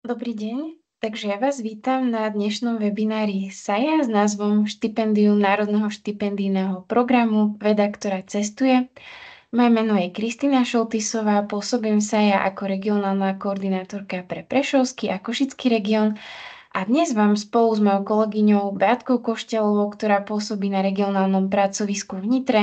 Dobrý deň. Takže ja vás vítam na dnešnom webinári SAJA s názvom Štipendium Národného štipendijného programu Veda, ktorá cestuje. Moje meno je Kristína Šoltisová, pôsobím v SAJA ako regionálna koordinátorka pre Prešovský a Košický región a dnes vám spolu s mojou kolegyňou Beatkou Košťalovou, ktorá pôsobí na regionálnom pracovisku v Nitre,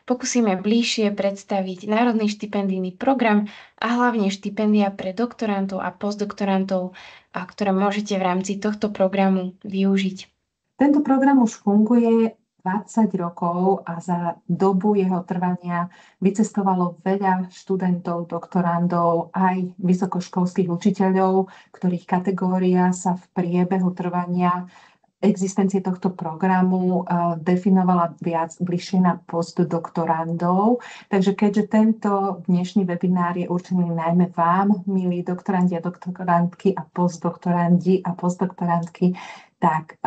pokúsime bližšie predstaviť Národný štipendijný program a hlavne štipendia pre doktorantov a postdoktorantov, ktoré môžete v rámci tohto programu využiť. Tento program už funguje 20 rokov a za dobu jeho trvania vycestovalo veľa študentov, doktorandov, aj vysokoškolských učiteľov, ktorých kategória sa v priebehu trvania existencie tohto programu definovala viac bližšie na postdoktorandov. Takže keďže tento dnešný webinár je určený najmä vám, milí doktorandi a doktorantky a postdoktorantky, tak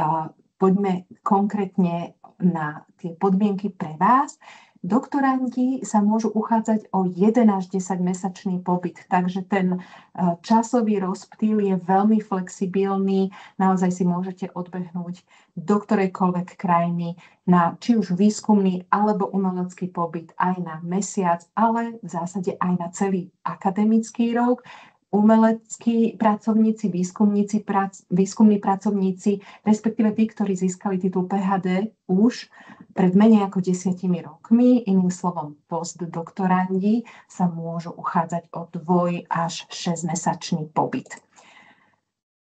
poďme konkrétne na tie podmienky pre vás. Doktorandi sa môžu uchádzať o 1 až 10 mesačný pobyt, takže ten časový rozptýl je veľmi flexibilný. Naozaj si môžete odbehnúť do ktorejkoľvek krajiny na či už výskumný alebo umelecký pobyt aj na mesiac, ale v zásade aj na celý akademický rok. Umeleckí pracovníci, výskumní pracovníci, respektíve tí, ktorí získali titul PhD už pred menej ako 10 rokmi, iným slovom postdoktorandi, sa môžu uchádzať o 2 až 6-mesačný pobyt.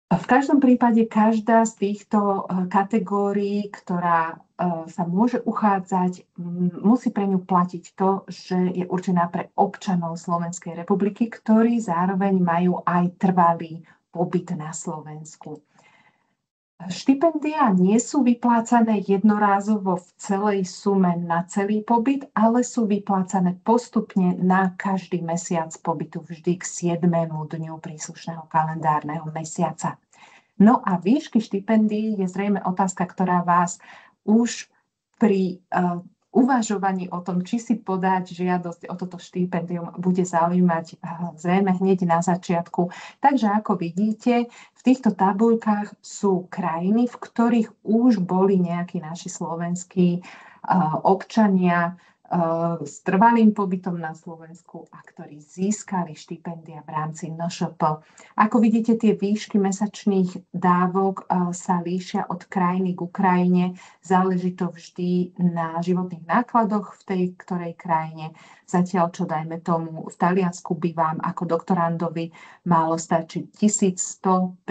V každom prípade každá z týchto kategórií, ktorá sa môže uchádzať, musí pre ňu platiť to, že je určená pre občanov Slovenskej republiky, ktorí zároveň majú aj trvalý pobyt na Slovensku. Štipendia nie sú vyplácané jednorázovo v celej sume na celý pobyt, ale sú vyplácané postupne na každý mesiac pobytu vždy k 7. dňu príslušného kalendárneho mesiaca. No a výšky štipendií je zrejme otázka, ktorá vás už pri uvažovaní o tom, či si podať žiadosť o toto štipendium, bude zaujímať zrejme hneď na začiatku. Takže ako vidíte, v týchto tabuľkách sú krajiny, v ktorých už boli nejakí naši slovenskí občania s trvalým pobytom na Slovensku a ktorí získali štipendia v rámci NŠP. Ako vidíte, tie výšky mesačných dávok sa líšia od krajiny k krajine. Záleží to vždy na životných nákladoch v tej ktorej krajine. Zatiaľ, čo dajme tomu, v Taliansku by vám ako doktorandovi málo stačiť 1150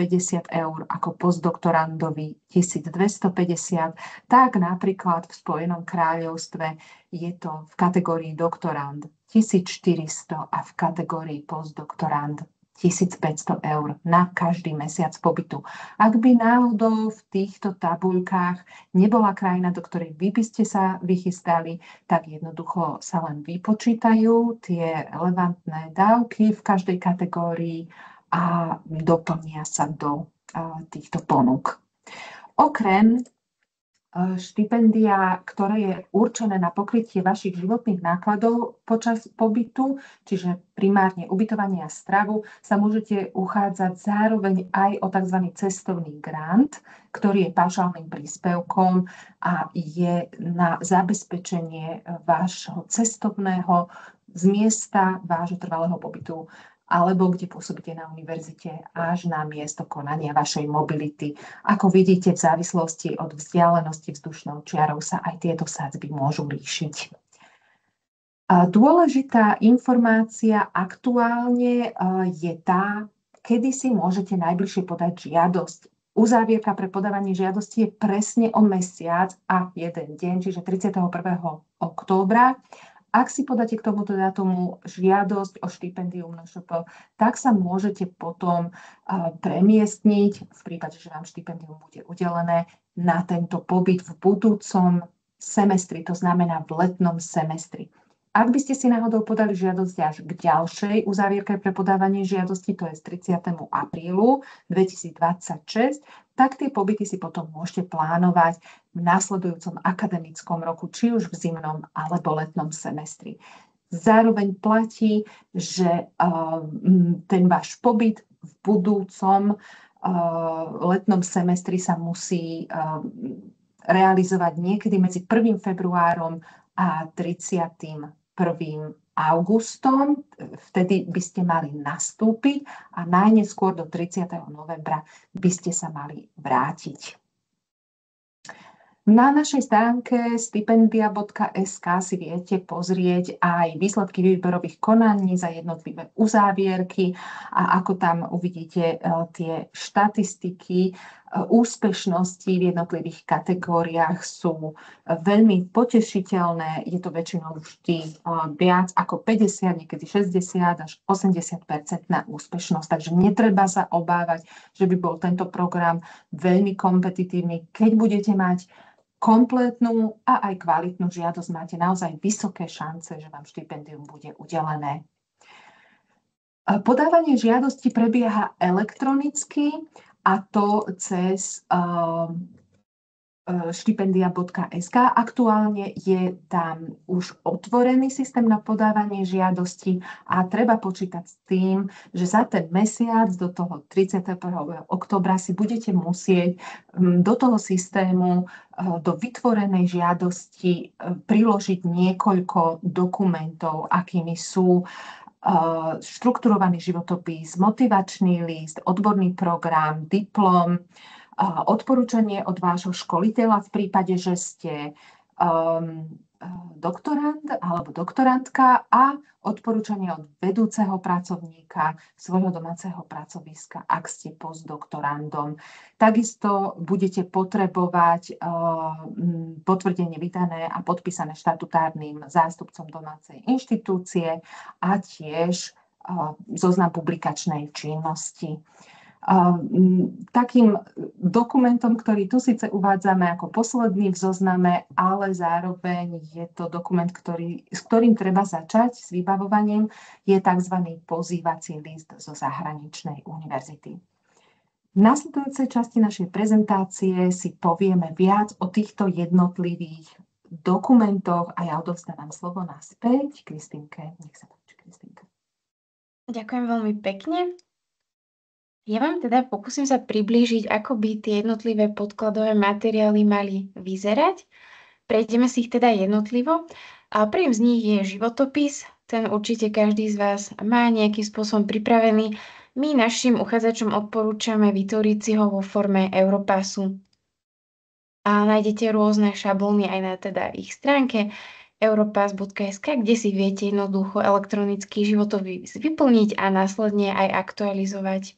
eur, ako postdoktorandovi 1250, tak napríklad v Spojenom kráľovstve je to v kategórii doktorand 1400 a v kategórii postdoktorand 1500 eur na každý mesiac pobytu. Ak by náhodou v týchto tabuľkách nebola krajina, do ktorej vy by ste sa vychystali, tak jednoducho sa len vypočítajú tie relevantné dávky v každej kategórii a doplnia sa do týchto ponúk. Okrem štipendia, ktoré je určené na pokrytie vašich životných nákladov počas pobytu, čiže primárne ubytovanie a stravu, sa môžete uchádzať zároveň aj o tzv. Cestovný grant, ktorý je paušálnym príspevkom a je na zabezpečenie vášho cestovného z miesta vášho trvalého pobytu alebo kde pôsobíte na univerzite až na miesto konania vašej mobility. Ako vidíte, v závislosti od vzdialenosti vzdušnou čiarou sa aj tieto sadzby môžu líšiť. Dôležitá informácia aktuálne je tá, kedy si môžete najbližšie podať žiadosť. Uzávierka pre podávanie žiadosti je presne o mesiac a 1 deň, čiže 31. októbra. Ak si podáte k tomuto dátumu žiadosť o štipendium NŠP, tak sa môžete potom premiestniť, v prípade, že vám štipendium bude udelené, na tento pobyt v budúcom semestri, to znamená v letnom semestri. Ak by ste si náhodou podali žiadosť až k ďalšej uzávierke pre podávanie žiadosti, to je z 30. aprílu 2026, tak tie pobyty si potom môžete plánovať v následujúcom akademickom roku, či už v zimnom alebo letnom semestri. Zároveň platí, že ten váš pobyt v budúcom letnom semestri sa musí realizovať niekedy medzi 1. februárom a 31. augustom. Vtedy by ste mali nastúpiť a najneskôr do 30. novembra by ste sa mali vrátiť. Na našej stránke stipendia.sk si viete pozrieť aj výsledky výberových konaní za jednotlivé uzávierky a ako tam uvidíte tie štatistiky úspešnosti v jednotlivých kategóriách sú veľmi potešiteľné. Je to väčšinou vždy viac ako 50, niekedy 60 až 80% na úspešnosť. Takže netreba sa obávať, že by bol tento program veľmi kompetitívny. Keď budete mať kompletnú a aj kvalitnú žiadosť, máte naozaj vysoké šance, že vám štipendium bude udelené. Podávanie žiadosti prebieha elektronicky a to cez stipendia.sk. Aktuálne je tam už otvorený systém na podávanie žiadosti a treba počítať s tým, že za ten mesiac do toho 31. októbra si budete musieť do toho systému, do vytvorenej žiadosti priložiť niekoľko dokumentov, akými sú štrukturovaný životopis, motivačný list, odborný program, diplom, odporúčanie od vášho školiteľa v prípade, že ste doktorand alebo doktorantka a odporúčanie od vedúceho pracovníka svojho domáceho pracoviska, ak ste postdoktorandom. Takisto budete potrebovať potvrdenie vydané a podpísané štatutárnym zástupcom domácej inštitúcie a tiež zoznam publikačnej činnosti. Takým dokumentom, ktorý tu síce uvádzame ako posledný v zozname, ale zároveň je to dokument, s ktorým treba začať s vybavovaním, je tzv. Pozývací list zo zahraničnej univerzity. V nasledujúcej časti našej prezentácie si povieme viac o týchto jednotlivých dokumentoch a ja odovzdávam slovo naspäť Kristínke. Nech sa páči, Kristínka. Ďakujem veľmi pekne. Ja vám teda pokúsim sa priblížiť, ako by tie jednotlivé podkladové materiály mali vyzerať. Prejdeme si ich teda jednotlivo. A prvým z nich je životopis. Ten určite každý z vás má nejakým spôsobom pripravený. My našim uchádzačom odporúčame vytvoriť si ho vo forme Europassu. A nájdete rôzne šablóny aj na teda ich stránke europass.sk, kde si viete jednoducho elektronický životopis vyplniť a následne aj aktualizovať.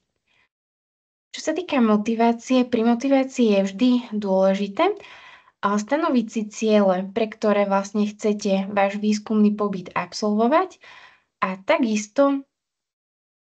Čo sa týka motivácie, pri motivácii je vždy dôležité stanoviť si ciele, pre ktoré vlastne chcete váš výskumný pobyt absolvovať a takisto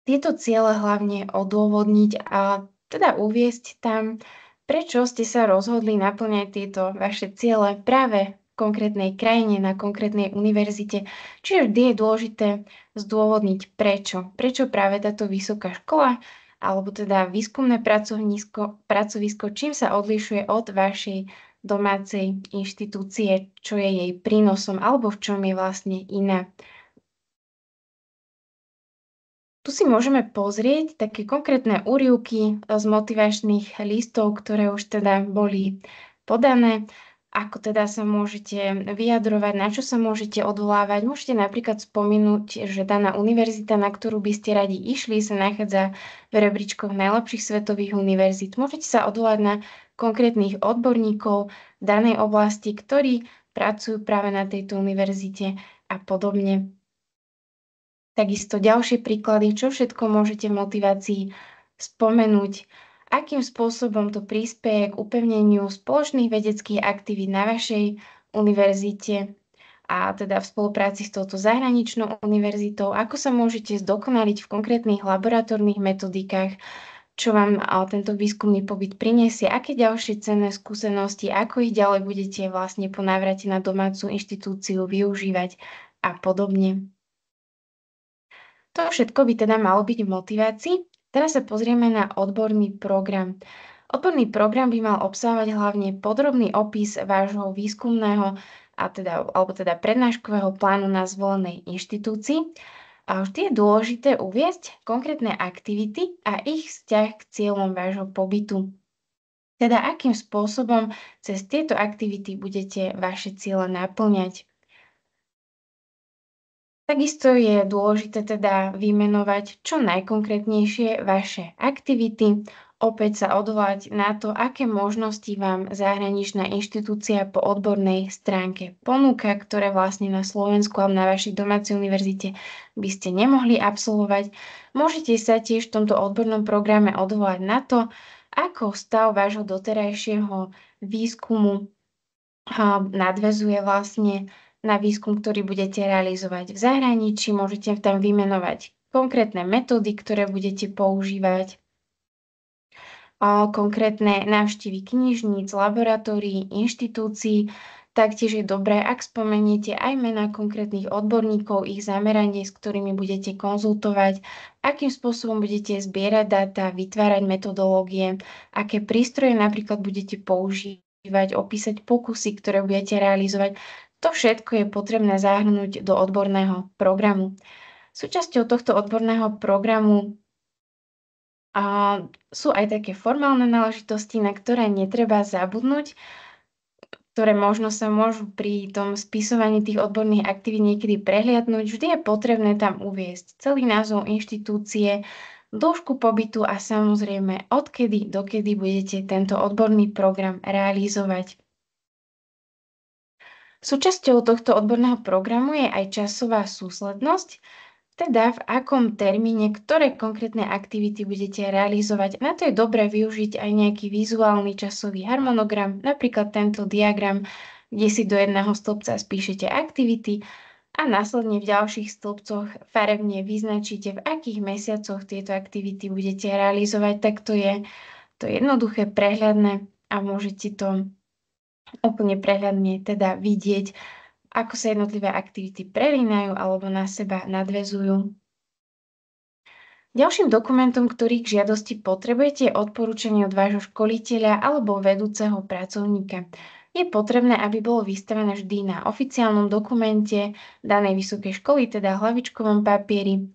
tieto ciele hlavne odôvodniť a teda uviesť tam, prečo ste sa rozhodli naplňať tieto vaše ciele práve v konkrétnej krajine, na konkrétnej univerzite. Čiže vždy je dôležité zdôvodniť prečo. Prečo práve táto vysoká škola alebo teda výskumné pracovisko, čím sa odlišuje od vašej domácej inštitúcie, čo je jej prínosom alebo v čom je vlastne iná. Tu si môžeme pozrieť také konkrétne úryvky z motivačných listov, ktoré už teda boli podané. Ako teda sa môžete vyjadrovať, na čo sa môžete odvolávať. Môžete napríklad spomenúť, že daná univerzita, na ktorú by ste radi išli, sa nachádza v rebríčkoch najlepších svetových univerzít. Môžete sa odvolať na konkrétnych odborníkov v danej oblasti, ktorí pracujú práve na tejto univerzite a podobne. Takisto ďalšie príklady, čo všetko môžete v motivácii spomenúť, akým spôsobom to prispieje k upevneniu spoločných vedeckých aktivít na vašej univerzite a teda v spolupráci s touto zahraničnou univerzitou, ako sa môžete zdokonaliť v konkrétnych laboratórnych metodikách, čo vám tento výskumný pobyt prinesie, aké ďalšie cenné skúsenosti, ako ich ďalej budete vlastne po návrate na domácu inštitúciu využívať a podobne. To všetko by teda malo byť v motivácii. Teraz sa pozrieme na odborný program. Odborný program by mal obsahovať hlavne podrobný opis vášho výskumného alebo teda prednáškového plánu na zvolenej inštitúcii. A vždy je dôležité uviesť konkrétne aktivity a ich vzťah k cieľom vášho pobytu. Teda akým spôsobom cez tieto aktivity budete vaše ciele naplňať. Takisto je dôležité teda vymenovať čo najkonkrétnejšie vaše aktivity, opäť sa odvolať na to, aké možnosti vám zahraničná inštitúcia po odbornej stránke ponúka, ktoré vlastne na Slovensku alebo na vašej domácej univerzite by ste nemohli absolvovať. Môžete sa tiež v tomto odbornom programe odvolať na to, ako stav vášho doterajšieho výskumu nadväzuje vlastne na výskum, ktorý budete realizovať v zahraničí. Môžete tam vymenovať konkrétne metódy, ktoré budete používať, konkrétne návštevy knižníc, laboratórií, inštitúcií. Taktiež je dobré, ak spomeniete aj mená konkrétnych odborníkov, ich zameranie, s ktorými budete konzultovať, akým spôsobom budete zbierať dáta, vytvárať metodológie, aké prístroje napríklad budete používať, opísať pokusy, ktoré budete realizovať. To všetko je potrebné zahrnúť do odborného programu. Súčasťou tohto odborného programu sú aj také formálne náležitosti, na ktoré netreba zabudnúť, ktoré možno sa môžu pri tom spisovaní tých odborných aktivít niekedy prehliadnúť. Vždy je potrebné tam uviesť celý názov inštitúcie, dĺžku pobytu a samozrejme odkedy dokedy budete tento odborný program realizovať. Súčasťou tohto odborného programu je aj časová súslednosť, teda v akom termíne, ktoré konkrétne aktivity budete realizovať. Na to je dobré využiť aj nejaký vizuálny časový harmonogram, napríklad tento diagram, kde si do jedného stĺpca spíšete aktivity a následne v ďalších stĺpcoch farebne vyznačíte, v akých mesiacoch tieto aktivity budete realizovať. Tak to je jednoduché, prehľadné a môžete to úplne prehľadne teda vidieť, ako sa jednotlivé aktivity prelínajú alebo na seba nadväzujú. Ďalším dokumentom, ktorý k žiadosti potrebujete, je odporúčanie od vášho školiteľa alebo vedúceho pracovníka. Je potrebné, aby bolo vystavené vždy na oficiálnom dokumente danej vysokej školy, teda hlavičkovom papieri.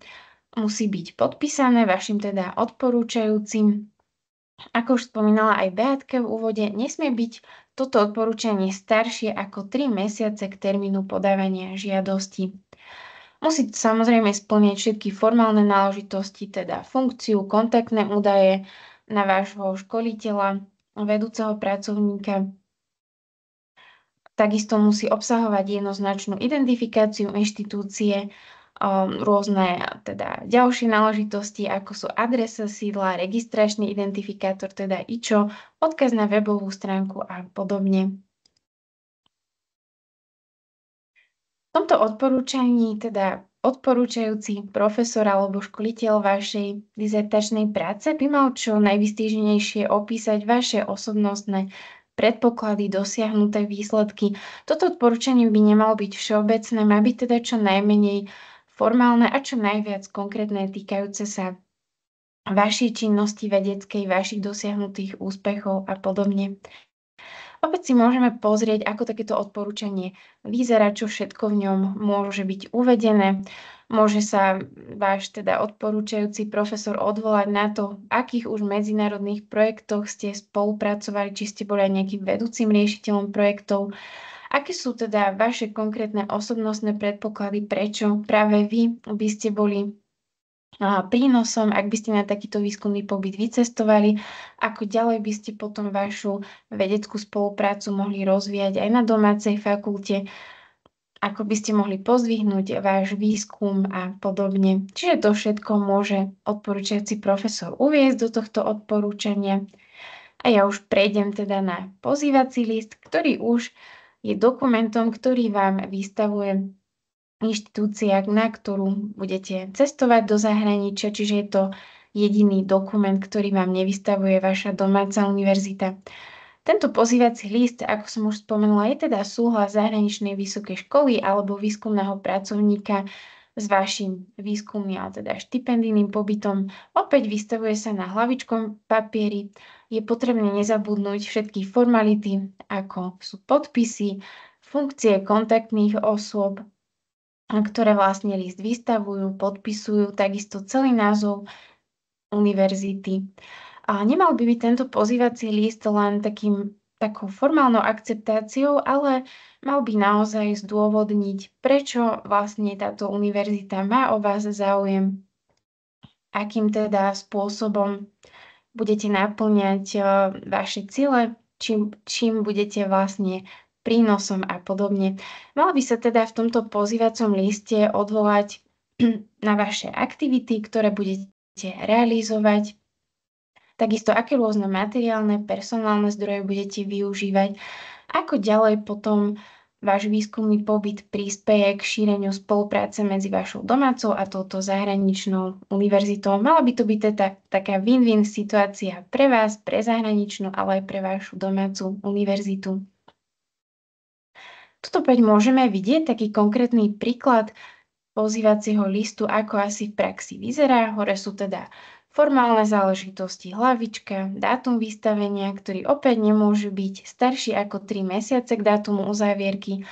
Musí byť podpísané vašim teda odporúčajúcim. Ako už spomínala aj Beatka v úvode, nesmie byť toto odporúčanie staršie ako 3 mesiace k termínu podávania žiadosti. Musí samozrejme spĺňať všetky formálne náležitosti, teda funkciu, kontaktné údaje na vášho školiteľa, vedúceho pracovníka. Takisto musí obsahovať jednoznačnú identifikáciu inštitúcie, rôzne teda ďalšie náležitosti, ako sú adresa sídla, registračný identifikátor, teda IČO, odkaz na webovú stránku a podobne. V tomto odporúčaní teda odporúčajúci profesor alebo školiteľ vašej dizertačnej práce by mal čo najvystíženejšie opísať vaše osobnostné predpoklady, dosiahnuté výsledky. Toto odporúčanie by nemalo byť všeobecné, má byť teda čo najmenej formálne a čo najviac konkrétne, týkajúce sa vašej činnosti vedeckej, vašich dosiahnutých úspechov a podobne. Opäť si môžeme pozrieť, ako takéto odporúčanie vyzerá, čo všetko v ňom môže byť uvedené. Môže sa váš teda odporúčajúci profesor odvolať na to, v akých už medzinárodných projektoch ste spolupracovali, či ste boli aj nejakým vedúcim riešiteľom projektov. Aké sú teda vaše konkrétne osobnostné predpoklady, prečo práve vy by ste boli prínosom, ak by ste na takýto výskumný pobyt vycestovali, ako ďalej by ste potom vašu vedeckú spoluprácu mohli rozvíjať aj na domácej fakulte, ako by ste mohli pozdvihnúť váš výskum a podobne. Čiže to všetko môže odporúčajúci profesor uviesť do tohto odporúčania. A ja už prejdem teda na pozývací list, ktorý už je dokumentom, ktorý vám vystavuje inštitúcia, na ktorú budete cestovať do zahraničia, čiže je to jediný dokument, ktorý vám nevystavuje vaša domáca univerzita. Tento pozývací list, ako som už spomenula, je teda súhlas zahraničnej vysokej školy alebo výskumného pracovníka s vašim výskumným, ale teda štipendijným pobytom. Opäť vystavuje sa na hlavičkom papieri. Je potrebné nezabudnúť všetky formality, ako sú podpisy, funkcie kontaktných osôb, ktoré vlastne list vystavujú, podpisujú, takisto celý názov univerzity. A nemal by byť tento pozývací list len takou formálnou akceptáciou, ale mal by naozaj zdôvodniť, prečo vlastne táto univerzita má o vás záujem, akým teda spôsobom budete naplňať vaše ciele, čím budete vlastne prínosom a podobne. Mal by sa teda v tomto pozývacom liste odvolať na vaše aktivity, ktoré budete realizovať, takisto aké rôzne materiálne, personálne zdroje budete využívať, ako ďalej potom váš výskumný pobyt prispieje k šíreniu spolupráce medzi vašou domácou a touto zahraničnou univerzitou. Mala by to byť teda taká win-win situácia pre vás, pre zahraničnú, ale aj pre vašu domácu univerzitu. Tuto opäť môžeme vidieť taký konkrétny príklad pozývacieho listu, ako asi v praxi vyzerá. Hore sú teda formálne záležitosti, hlavička, dátum vystavenia, ktorý opäť nemôže byť starší ako 3 mesiace k dátumu uzávierky.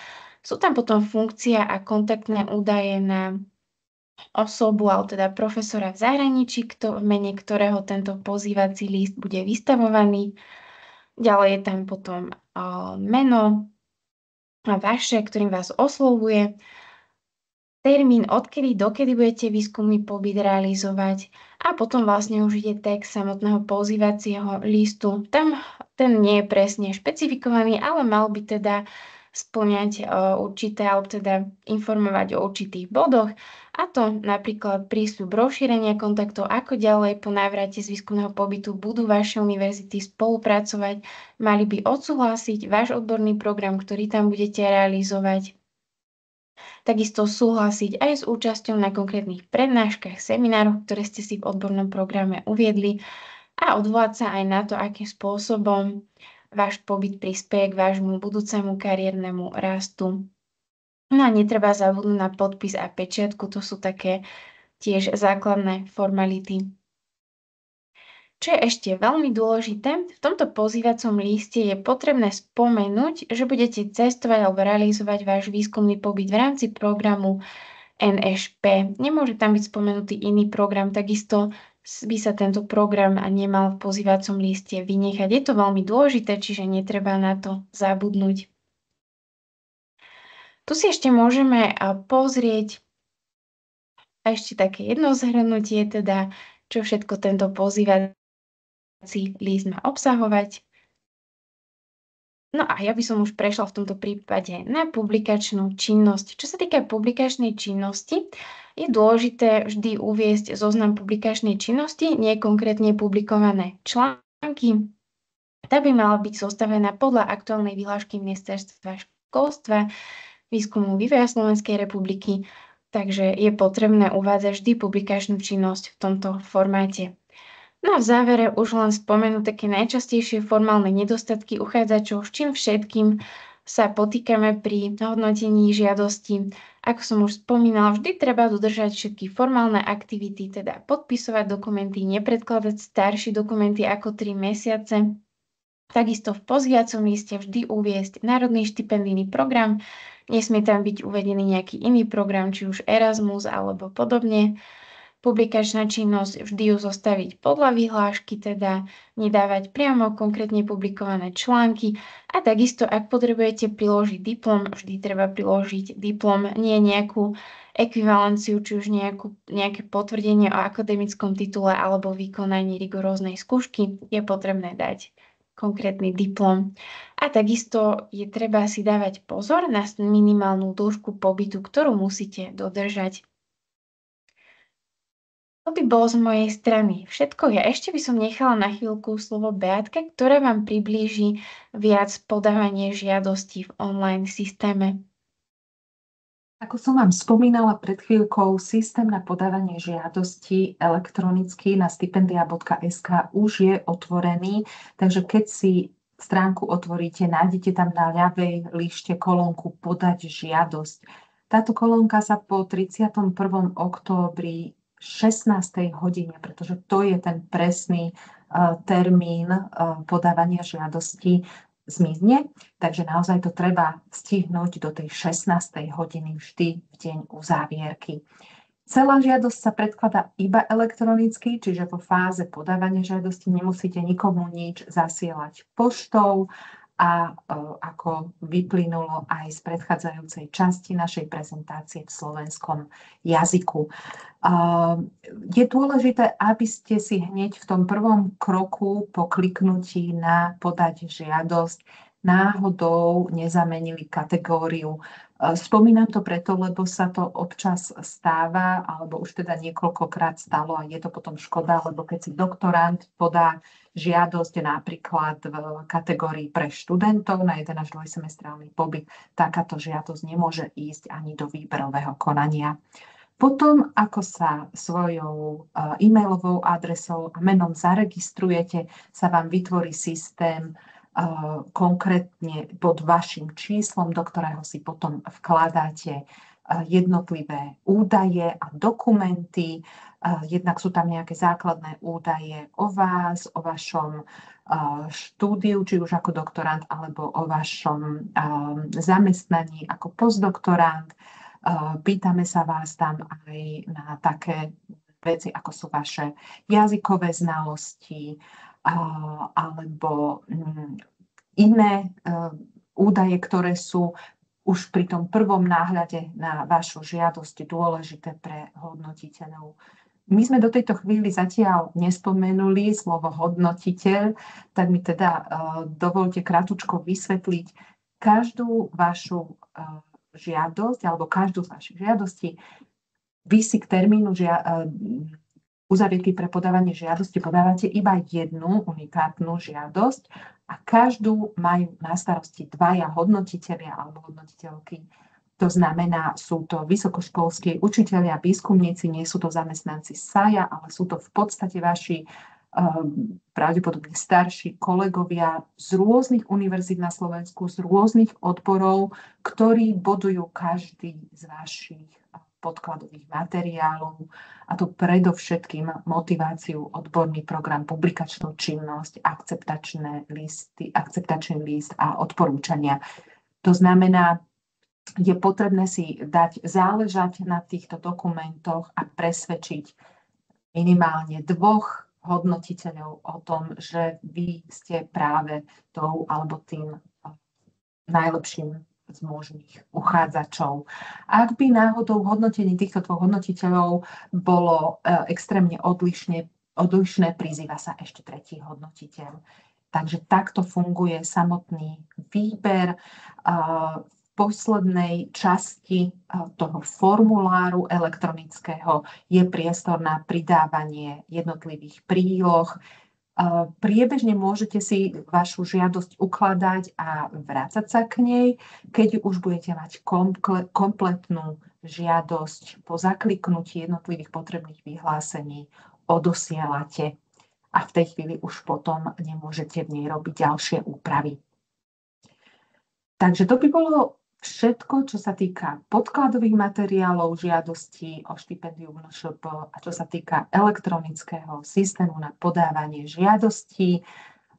Sú tam potom funkcia a kontaktné údaje na osobu, alebo teda profesora v zahraničí, v mene ktorého tento pozývací list bude vystavovaný. Ďalej je tam potom meno vaše, ktorým vás oslovuje, termín, odkedy dokedy budete výskumný pobyt realizovať a potom vlastne už ide text samotného pozývacieho listu. Tam ten nie je presne špecifikovaný, ale mal by teda spĺňať určité, alebo teda informovať o určitých bodoch, a to napríklad prísľub rozšírenia kontaktov, ako ďalej po návrate z výskumného pobytu budú vaše univerzity spolupracovať, mali by odsúhlasiť váš odborný program, ktorý tam budete realizovať. Takisto súhlasiť aj s účasťou na konkrétnych prednáškach, seminároch, ktoré ste si v odbornom programe uviedli, a odvolať sa aj na to, akým spôsobom váš pobyt prispieje k vášmu budúcemu kariérnemu rastu. No a netreba zabudnúť na podpis a pečiatku, to sú také tiež základné formality. Čo je ešte veľmi dôležité, v tomto pozývacom liste je potrebné spomenúť, že budete cestovať alebo realizovať váš výskumný pobyt v rámci programu NŠP. Nemôže tam byť spomenutý iný program, takisto by sa tento program nemal v pozývacom liste vynechať. Je to veľmi dôležité, čiže netreba na to zabudnúť. Tu si ešte môžeme pozrieť ešte také jedno zhrnutie, teda čo všetko tento pozývací list má obsahovať. No a ja by som už prešla v tomto prípade na publikačnú činnosť. Čo sa týka publikačnej činnosti, je dôležité vždy uviesť zoznam publikačnej činnosti, nie konkrétne publikované články. Tá by mala byť zostavená podľa aktuálnej vyhlášky Ministerstva školstva, výskumu vývoja Slovenskej republiky, takže je potrebné uvádzať vždy publikačnú činnosť v tomto formáte. No a v závere už len spomenúť také najčastejšie formálne nedostatky uchádzačov, s čím všetkým sa potýkame pri hodnotení žiadosti. Ako som už spomínala, vždy treba dodržať všetky formálne aktivity, teda podpisovať dokumenty, nepredkladať staršie dokumenty ako 3 mesiace. Takisto v pozývacom liste vždy uviesť národný štipendijný program, nesmie tam byť uvedený nejaký iný program, či už Erasmus alebo podobne. Publikačná činnosť vždy ju zostaviť podľa vyhlášky, teda nedávať priamo konkrétne publikované články, a takisto, ak potrebujete priložiť diplom, vždy treba priložiť diplom, nie nejakú ekvivalenciu, či už nejaké potvrdenie o akademickom titule alebo vykonaní rigoróznej skúšky, je potrebné dať konkrétny diplom. A takisto je treba si dávať pozor na minimálnu dĺžku pobytu, ktorú musíte dodržať. To by bolo z mojej strany všetko. Ja ešte by som nechala na chvíľku slovo Beatke, ktorá vám priblíži viac podávanie žiadostí v online systéme. Ako som vám spomínala pred chvíľkou, systém na podávanie žiadosti elektronicky na stipendia.sk už je otvorený, takže keď si stránku otvoríte, nájdete tam na ľavej líšte kolónku Podať žiadosť. Táto kolónka sa po 31. októbri 16. hodine, pretože to je ten presný termín podávania žiadosti, zmizne, takže naozaj to treba stihnúť do tej 16. hodiny vždy v deň uzávierky. Celá žiadosť sa predkladá iba elektronicky, čiže vo fáze podávania žiadosti nemusíte nikomu nič zasielať poštou a ako vyplynulo aj z predchádzajúcej časti našej prezentácie v slovenskom jazyku. Je dôležité, aby ste si hneď v tom prvom kroku po kliknutí na podať žiadosť náhodou nezamenili kategóriu. Spomínam to preto, lebo sa to občas stáva, alebo už teda niekoľkokrát stalo a je to potom škoda, lebo keď si doktorand podá žiadosť napríklad v kategórii pre študentov na 1 až 2 semestrálny pobyt, takáto žiadosť nemôže ísť ani do výberového konania. Potom, ako sa svojou e-mailovou adresou a menom zaregistrujete, sa vám vytvorí systém konkrétne pod vašim číslom, do ktorého si potom vkladáte jednotlivé údaje a dokumenty. Jednak sú tam nejaké základné údaje o vás, o vašom štúdiu, či už ako doktorand, alebo o vašom zamestnaní ako postdoktorand. Pýtame sa vás tam aj na také veci, ako sú vaše jazykové znalosti, alebo iné údaje, ktoré sú už pri tom prvom náhľade na vašu žiadosť dôležité pre hodnotiteľov. My sme do tejto chvíli zatiaľ nespomenuli slovo hodnotiteľ, tak mi teda dovolte kratučko vysvetliť každú vašu žiadosť alebo každú z vašich žiadostí. Vy si k termínu uzavierky pre podávanie žiadosti podávate iba jednu unikátnu žiadosť a každú majú na starosti 2 hodnotitelia alebo hodnotiteľky. To znamená, sú to vysokoškolskí učitelia, výskumníci, nie sú to zamestnanci SAJA, ale sú to v podstate vaši pravdepodobne starší kolegovia z rôznych univerzít na Slovensku, z rôznych odborov, ktorí bodujú každý z vašich podkladových materiálov, a to predovšetkým motiváciu, odborný program, publikačnú činnosť, akceptačný list a odporúčania. To znamená, je potrebné si dať záležať na týchto dokumentoch a presvedčiť minimálne 2 hodnotiteľov o tom, že vy ste práve tou alebo tým najlepším z možných uchádzačov. Ak by náhodou hodnotenie týchto 2 hodnotiteľov bolo extrémne odlišné, prizýva sa ešte 3. hodnotiteľ. Takže takto funguje samotný výber. V poslednej časti toho formuláru elektronického je priestor na pridávanie jednotlivých príloh. Priebežne môžete si vašu žiadosť ukladať a vrácať sa k nej, keď už budete mať kompletnú žiadosť po zakliknutí jednotlivých potrebných vyhlásení odosielate a v tej chvíli už potom nemôžete v nej robiť ďalšie úpravy. Takže to by bolo všetko, čo sa týka podkladových materiálov, žiadostí o štipendium NŠP a čo sa týka elektronického systému na podávanie žiadostí.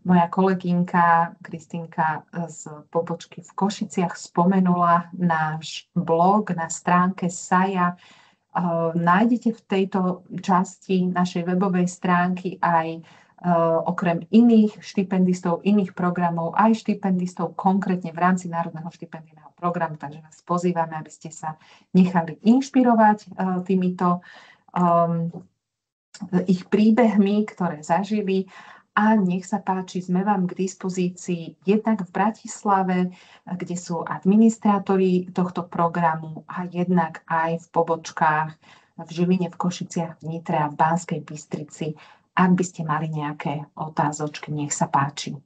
Moja kolegynka Kristinka z pobočky v Košiciach spomenula náš blog na stránke SAJA. Nájdete v tejto časti našej webovej stránky aj okrem iných štipendistov, iných programov, aj štipendistov konkrétne v rámci Národného štipendijného programu, takže vás pozývame, aby ste sa nechali inšpirovať týmito ich príbehmi, ktoré zažili, a nech sa páči, sme vám k dispozícii jednak v Bratislave, kde sú administrátori tohto programu, a jednak aj v pobočkách v Žiline, v Košiciach, v Nitre a v Banskej Bystrici. Ak by ste mali nejaké otázočky, nech sa páči.